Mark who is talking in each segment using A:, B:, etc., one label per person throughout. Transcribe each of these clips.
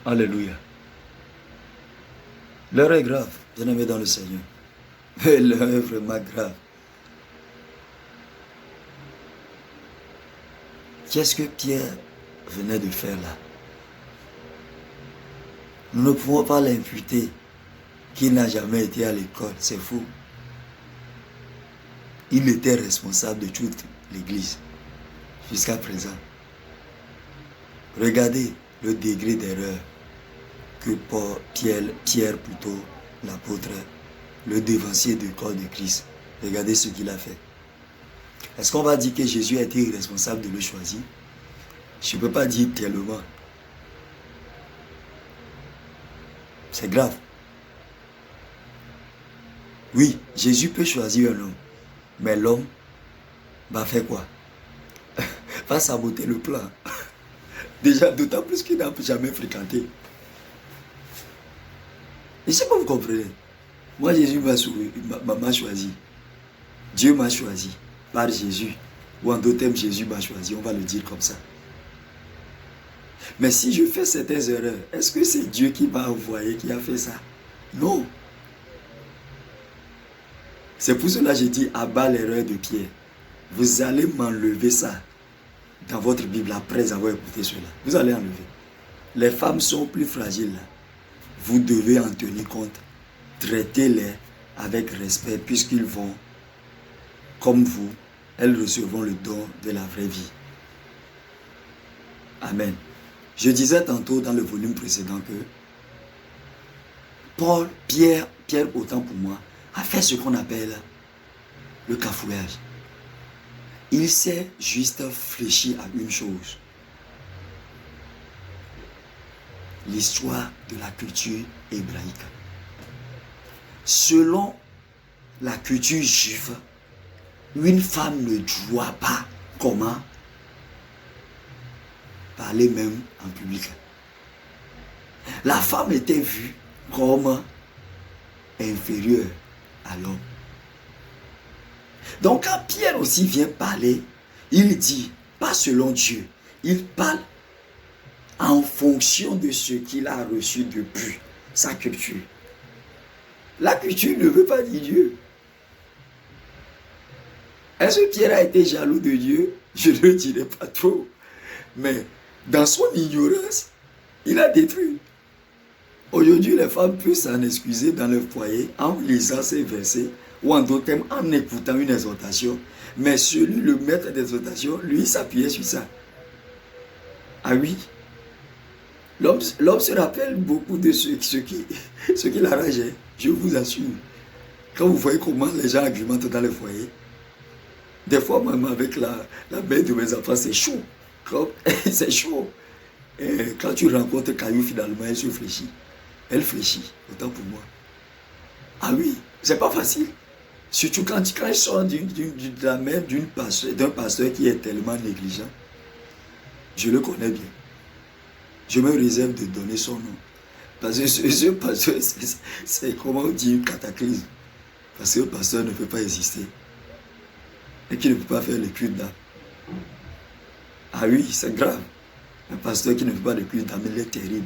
A: Alléluia. L'heure est grave, bien-aimé dans le Seigneur. L'heure est vraiment grave. Qu'est-ce que Pierre venait de faire là? Nous ne pouvons pas l'imputer qu'il n'a jamais été à l'école, c'est faux. Il était responsable de toute l'église jusqu'à présent. Regardez le degré d'erreur que Pierre plutôt, l'apôtre, le devancier du corps de Christ. Regardez ce qu'il a fait. Est-ce qu'on va dire que Jésus a été responsable de le choisir? Je ne peux pas dire tellement. C'est grave. Oui, Jésus peut choisir un homme. Mais l'homme va faire quoi? Va saboter le plan. Déjà, d'autant plus qu'il n'a jamais fréquenté. Et c'est pas vous comprenez. Moi, Jésus m'a choisi. Dieu m'a choisi par Jésus. Ou en d'autres termes, Jésus m'a choisi. On va le dire comme ça. Mais si je fais certaines erreurs, est-ce que c'est Dieu qui m'a envoyé, qui a fait ça? Non. C'est pour cela que j'ai dit abat l'erreur de Pierre. Vous allez m'enlever ça dans votre Bible après avoir écouté cela. Vous allez enlever. Les femmes sont plus fragiles. Vous devez en tenir compte. Traitez-les avec respect puisqu'ils vont, comme vous, elles recevront le don de la vraie vie. Amen. Je disais tantôt dans le volume précédent que Pierre, autant pour moi, a fait ce qu'on appelle le cafouillage. Il s'est juste fléchi à une chose. L'histoire de la culture hébraïque. Selon la culture juive, une femme ne doit pas comment parler même en public. La femme était vue comme inférieure à l'homme. Donc quand Pierre aussi vient parler, il dit, pas selon Dieu, il parle en fonction de ce qu'il a reçu depuis sa culture. La culture ne veut pas dire Dieu. Est-ce que Pierre a été jaloux de Dieu? Je ne le dirai pas trop. Mais dans son ignorance, il a détruit. Aujourd'hui, les femmes peuvent s'en excuser dans leur foyer en lisant ces versets ou en d'autres termes en écoutant une exhortation. Mais celui, le maître d'exhortation, lui s'appuyait sur ça. Ah oui. L'homme se rappelle beaucoup de ce qui l'arrangeait. Je vous assure. Quand vous voyez comment les gens argumentent dans le foyer, des fois même avec la mère de mes enfants, c'est chaud. C'est chaud. Et quand tu rencontres Caillou, finalement, elle se fléchit. Elle fléchit, autant pour moi. Ah oui, c'est pas facile. Surtout quand il sort de la mère d'un pasteur qui est tellement négligent. Je le connais bien. Je me réserve de donner son nom. Parce que ce pasteur, c'est comment dire un cataclysme. Parce que le pasteur ne peut pas exister. Et qui ne peut pas faire le culte d'âme. Ah oui, c'est grave. Un pasteur qui ne fait pas de culte d'âme, il est terrible.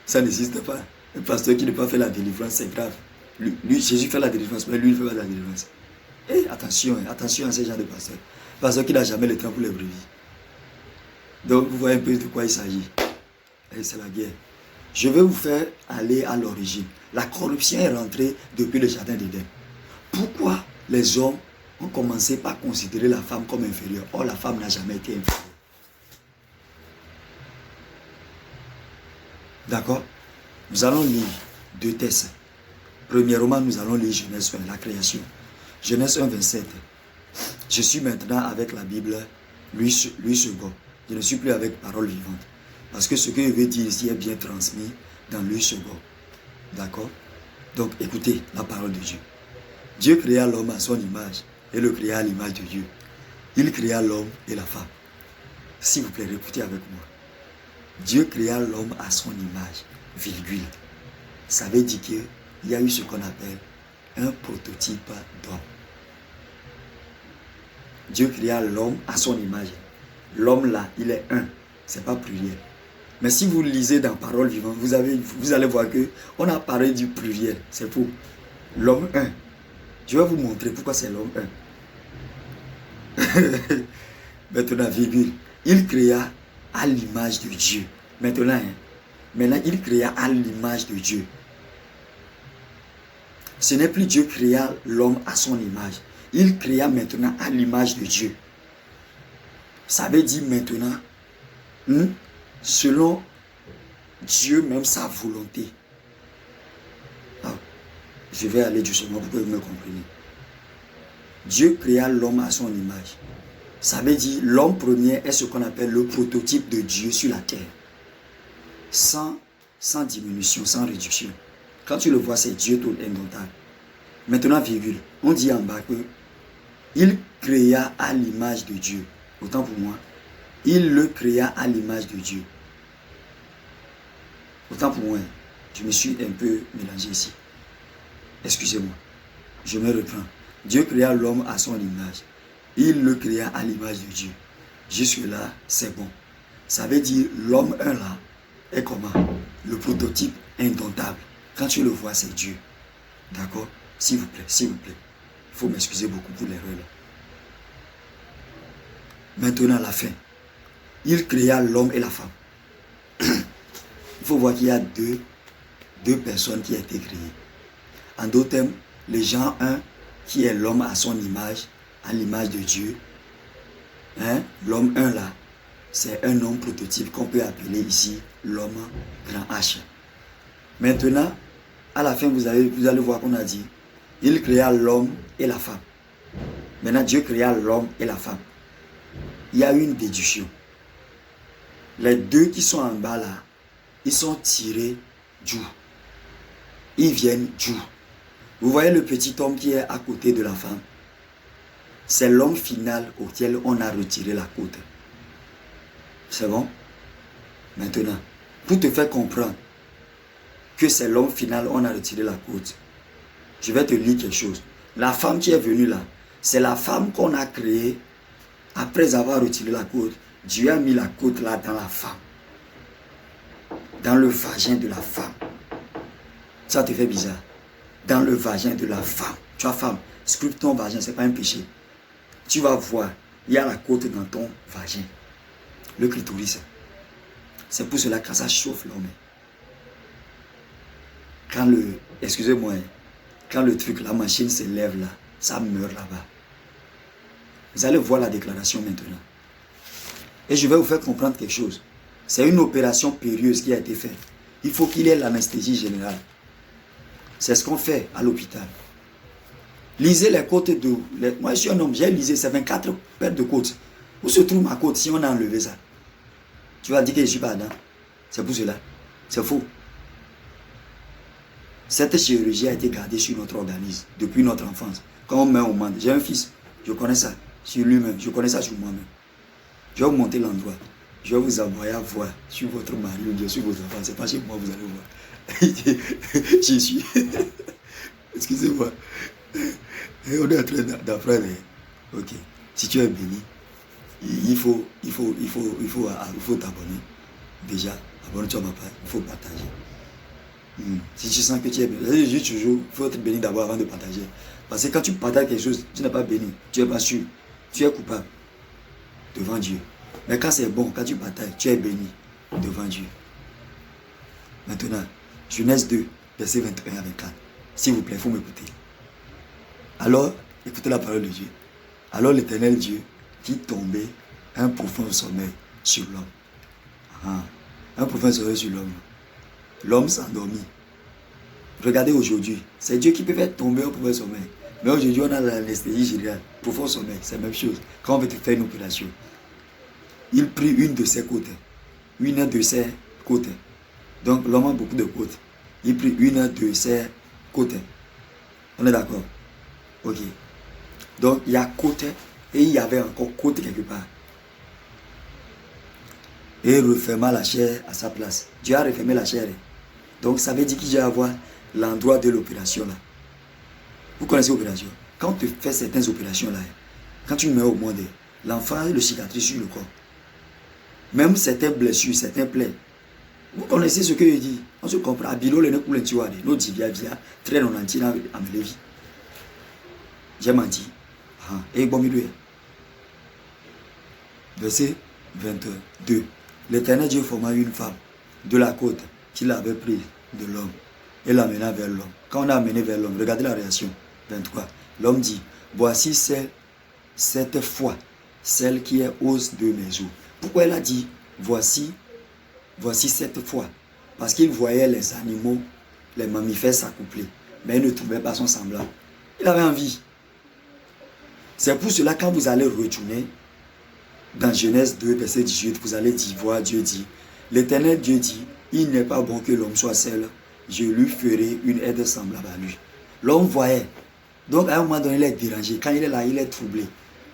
A: Ça n'existe pas. Un pasteur qui ne peut pas faire la délivrance, c'est grave. Lui, Jésus fait la délivrance, mais lui, il ne fait pas la délivrance. Et attention à ces gens de pasteurs. Pasteur qui n'a jamais le temps pour les brebis. Donc, vous voyez un peu de quoi il s'agit. Et c'est la guerre. Je vais vous faire aller à l'origine. La corruption est rentrée depuis le jardin d'Éden. Pourquoi les hommes ont commencé par considérer la femme comme inférieure? Or, la femme n'a jamais été inférieure. D'accord? Nous allons lire deux textes. Premièrement, nous allons lire Genèse 1, la création. Genèse 1, 27. Je suis maintenant avec la Bible, lui second. Je ne suis plus avec parole vivante. Parce que ce que je veux dire ici est bien transmis dans lui second. D'accord? Donc, écoutez la parole de Dieu. Dieu créa l'homme à son image et le créa à l'image de Dieu. Il créa l'homme et la femme. S'il vous plaît, écoutez avec moi. Dieu créa l'homme à son image, virgule. Ça veut dire qu'il y a eu ce qu'on appelle un prototype d'homme. Dieu créa l'homme à son image. L'homme là, il est un. Ce n'est pas pluriel. Mais si vous lisez dans Parole vivante, vous allez voir que on a parlé du pluriel. C'est pour l'homme 1. Je vais vous montrer pourquoi c'est l'homme 1. Maintenant, virgule. Il créa à l'image de Dieu. Maintenant, il créa à l'image de Dieu. Ce n'est plus Dieu créa l'homme à son image. Il créa maintenant à l'image de Dieu. Ça veut dire maintenant, selon Dieu même sa volonté. Je vais aller doucement pour que vous me compreniez. Dieu créa l'homme à son image. Ça veut dire l'homme premier est ce qu'on appelle le prototype de Dieu sur la terre. Sans diminution, sans réduction. Quand tu le vois, c'est Dieu tout indomptable. Maintenant, virgule, on dit en bas que il créa à l'image de Dieu. Autant pour moi, il le créa à l'image de Dieu. Autant pour moi, je me suis un peu mélangé ici. Excusez-moi, je me reprends. Dieu créa l'homme à son image. Il le créa à l'image de Dieu. Jusque-là, c'est bon. Ça veut dire l'homme un là est comment? Le prototype indomptable. Quand tu le vois, c'est Dieu. D'accord? S'il vous plaît, s'il vous plaît. Il faut m'excuser beaucoup pour l'erreur là. Maintenant, la fin. Il créa l'homme et la femme. Il faut voir qu'il y a deux personnes qui ont été créées. En d'autres termes, le genre 1, qui est l'homme à son image, à l'image de Dieu. L'homme 1 là, c'est un homme prototype qu'on peut appeler ici l'homme grand H. Maintenant, à la fin, vous allez voir qu'on a dit, il créa l'homme et la femme. Maintenant, Dieu créa l'homme et la femme. Il y a une déduction. Les deux qui sont en bas là, ils sont tirés d'où? Ils viennent d'où? Vous voyez le petit homme qui est à côté de la femme? C'est l'homme final auquel on a retiré la côte. C'est bon? Maintenant, pour te faire comprendre que c'est l'homme final, on a retiré la côte, je vais te lire quelque chose. La femme qui est venue là, c'est la femme qu'on a créée après avoir retiré la côte. Dieu a mis la côte là dans la femme. Dans le vagin de la femme. Ça te fait bizarre. Dans le vagin de la femme. Tu vois, femme, scrute ton vagin, ce n'est pas un péché. Tu vas voir, il y a la côte dans ton vagin. Le clitoris. C'est pour cela que ça chauffe l'homme. Excusez-moi, quand le truc, la machine se lève là, ça meurt là-bas. Vous allez voir la déclaration maintenant. Et je vais vous faire comprendre quelque chose. C'est une opération périlleuse qui a été faite. Il faut qu'il ait l'anesthésie générale. C'est ce qu'on fait à l'hôpital. Lisez les côtes de... Moi, je suis un homme, j'ai lisé, c'est 24 paires de côtes. Où se trouve ma côte si on a enlevé ça? Tu vas dire que je ne suis pas Adam. C'est pour cela. C'est faux. Cette chirurgie a été gardée sur notre organisme depuis notre enfance. Quand on met au monde, j'ai un fils, je connais ça sur lui-même, je connais ça sur moi-même. Je vais vous montrer l'endroit. Je vais vous envoyer à voir sur votre mari ou bien sur vos enfants. C'est pas chez moi, vous allez voir. J'y suis. Excusez-moi. On est en train d'apprendre. Ok. Si tu es béni, il faut t'abonner. Déjà, abonne-toi à ma page. Il faut partager. Si tu sens que tu es béni, je dis toujours, il faut être béni d'abord avant de partager. Parce que quand tu partages quelque chose, tu n'es pas béni. Tu n'es pas sûr. Tu es coupable devant Dieu. Mais quand c'est bon, quand tu partages, tu es béni devant Dieu. Maintenant, Genèse 2, verset 21 à 24. S'il vous plaît, il faut m'écouter. Alors, écoutez la parole de Dieu. Alors l'Éternel Dieu fit tomber un profond sommeil sur l'homme. Un profond sommeil sur l'homme. L'homme s'endormit. Regardez aujourd'hui, c'est Dieu qui peut faire tomber un profond sommeil. Mais aujourd'hui, on a l'anesthésie générale. Profond sommeil, c'est la même chose. Quand on veut te faire une opération, il prit une de ses côtes. Une de ses côtes. Donc, l'homme a beaucoup de côtes. Il prit une de ses côtes. On est d'accord? Ok. Donc, il y a côte et il y avait encore côte quelque part. Et il referma la chair à sa place. Dieu a refermé la chair. Donc, ça veut dire qu'il va avoir l'endroit de l'opération là. Vous connaissez l'opération? Quand tu fais certaines opérations là, quand tu mets au monde, l'enfant a le cicatrice sur le corps. Même certaines blessures, certains plaies, Vous connaissez ce que je dis. On se comprend. Bilo le ne coule tu vois. Nous dit via très non antina à me lever. J'ai menti. Et bon milieu. Verset 22. L'Éternel Dieu forma une femme de la côte qu'il avait prise de l'homme et l'amena vers l'homme. Quand on a amené vers l'homme, regardez la réaction. 23. L'homme dit, voici cette fois, celle qui est hausse de mes os. Pourquoi elle a dit, voici cette fois? Parce qu'il voyait les animaux, les mammifères s'accoupler, mais il ne trouvait pas son semblable. Il avait envie. C'est pour cela, quand vous allez retourner dans Genèse 2, verset 18, vous allez voir Dieu dit, l'Éternel Dieu dit, il n'est pas bon que l'homme soit seul, je lui ferai une aide semblable à lui. L'homme voyait. Donc à un moment donné, il est dérangé. Quand il est là, il est troublé.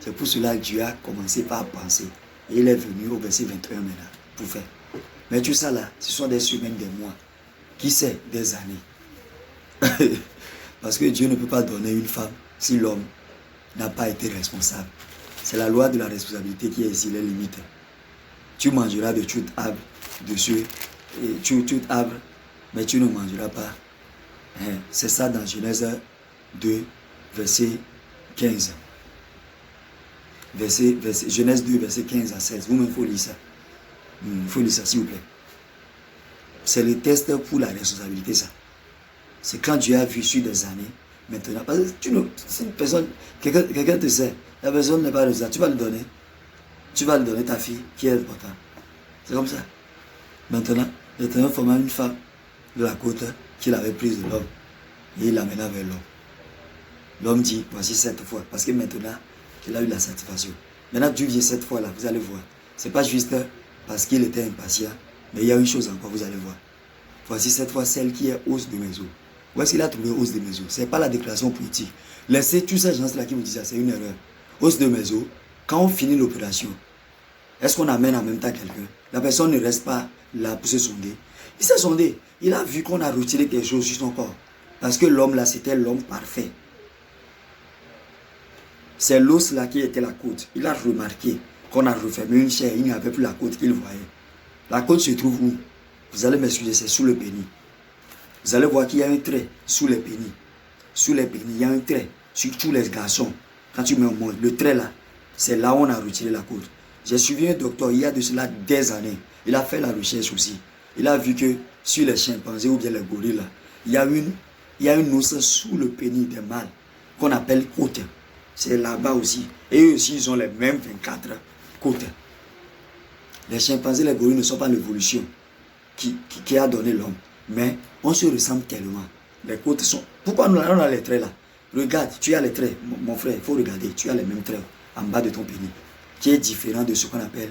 A: C'est pour cela que Dieu a commencé par penser. Et il est venu au verset 21 maintenant pour faire. Mais tout ça là, ce sont des semaines, des mois. Qui sait, des années. Parce que Dieu ne peut pas donner une femme si l'homme n'a pas été responsable. C'est la loi de la responsabilité qui est ici, les limites. Tu mangeras de tout arbre dessus, et tout arbre, mais tu ne mangeras pas. C'est ça dans Genèse 2, verset 15. Genèse 2, verset 15 à 16. Vous-même, il faut lire ça. Il faut lire ça, s'il vous plaît. C'est le test pour la responsabilité, ça. C'est quand Dieu a vu sur des années, maintenant. Parce que si une personne, quelqu'un te sait, la personne n'est pas de ça, tu vas le donner. Tu vas le donner ta fille, qui est importante. C'est comme ça. Maintenant, l'Éternel forma une femme de la côte qu'il avait prise de l'homme. Et il l'amena vers l'homme. L'homme dit, voici cette fois. Parce que maintenant, il a eu la satisfaction. Maintenant, Dieu vient cette fois-là, vous allez voir. Ce n'est pas juste parce qu'il était impatient, mais il y a une chose encore, vous allez voir. Voici cette fois celle qui est hausse de mes os. Où est-ce qu'il a trouvé hausse de mes os? Ce n'est pas la déclaration politique. Laissez tous ces gens-là qui vous disent ça, c'est une erreur. Hausse de mes os, quand on finit l'opération, est-ce qu'on amène en même temps quelqu'un? La personne ne reste pas là pour se sonder. Il s'est sondé. Il a vu qu'on a retiré quelque chose sur son corps. Parce que l'homme là, c'était l'homme parfait. C'est l'os là qui était la côte. Il a remarqué qu'on a refermé une chair. Il n'y avait plus la côte qu'il voyait. La côte se trouve où? Vous allez m'excuser, c'est sous le pénis. Vous allez voir qu'il y a un trait sous les pénis. Sous les pénis, il y a un trait. Sur tous les garçons. Quand tu mets au monde, le trait là, c'est là où on a retiré la côte. J'ai suivi un docteur il y a de cela des années. Il a fait la recherche aussi. Il a vu que sur les chimpanzés ou bien les gorilles là, il y a une os sous le pénis des mâles qu'on appelle côte. C'est là-bas aussi. Et eux aussi, ils ont les mêmes 24 côtes. Les chimpanzés, les gorilles ne sont pas l'évolution qui a donné l'homme. Mais on se ressemble tellement. Les côtes sont... Pourquoi on a les traits là? Regarde, tu as les traits. Mon frère, il faut regarder. Tu as les mêmes traits en bas de ton pénis. Qui est différent de ce qu'on appelle...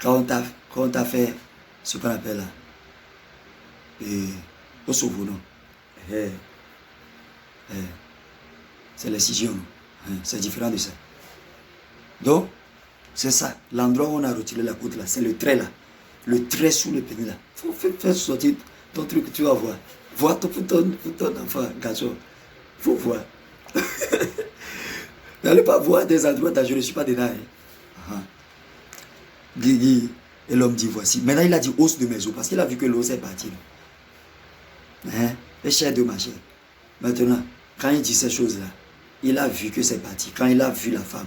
A: Quand on t'a fait ce qu'on appelle là... Au sauveau, non? C'est l'excision. C'est différent de ça. Donc, c'est ça. L'endroit où on a retiré la côte là, c'est le trait là. Le trait sous le pénis là. Il faut faire sortir ton truc, tu vas voir. Vois pour ton enfant, garçon. Il faut voir. N'allez pas voir des endroits où je ne suis pas dedans. Et l'homme dit voici. Maintenant il a dit os de mes os parce qu'il a vu que l'os est parti. Les chairs de ma chair. Maintenant, quand il dit ces choses-là, il a vu que c'est parti. Quand il a vu la femme,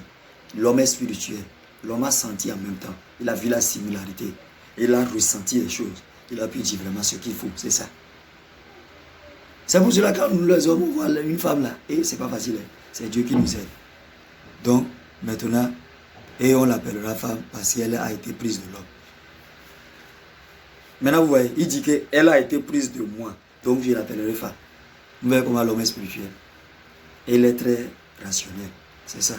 A: l'homme est spirituel. L'homme a senti en même temps. Il a vu la similarité. Il a ressenti les choses. Il a pu dire vraiment ce qu'il faut. C'est ça. C'est pour cela que quand nous les hommes, on voit une femme là. Et c'est pas facile. C'est Dieu qui nous aide. Donc, maintenant, et on l'appellera femme parce qu'elle a été prise de l'homme. Maintenant, vous voyez, il dit qu'elle a été prise de moi. Donc, je l'appellerai femme. Vous voyez comment l'homme est spirituel. Et il est très rationnel. C'est ça.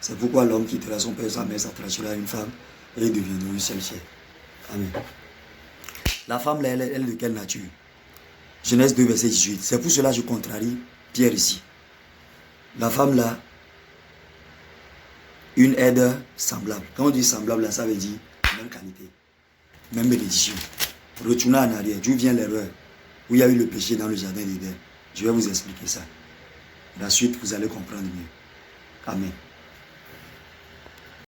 A: C'est pourquoi l'homme quittera son père, sa mère, s'attachera à une femme et il deviendra une seule chair. Amen. La femme, là, elle est de quelle nature? Genèse 2, verset 18. C'est pour cela que je contrarie Pierre ici. La femme, là, une aide semblable. Quand on dit semblable, là, ça veut dire même qualité, même bénédiction. Retournez en arrière, d'où vient l'erreur? Où il y a eu le péché dans le jardin d'Éden. Je vais vous expliquer ça. La suite, vous allez comprendre mieux. Amen.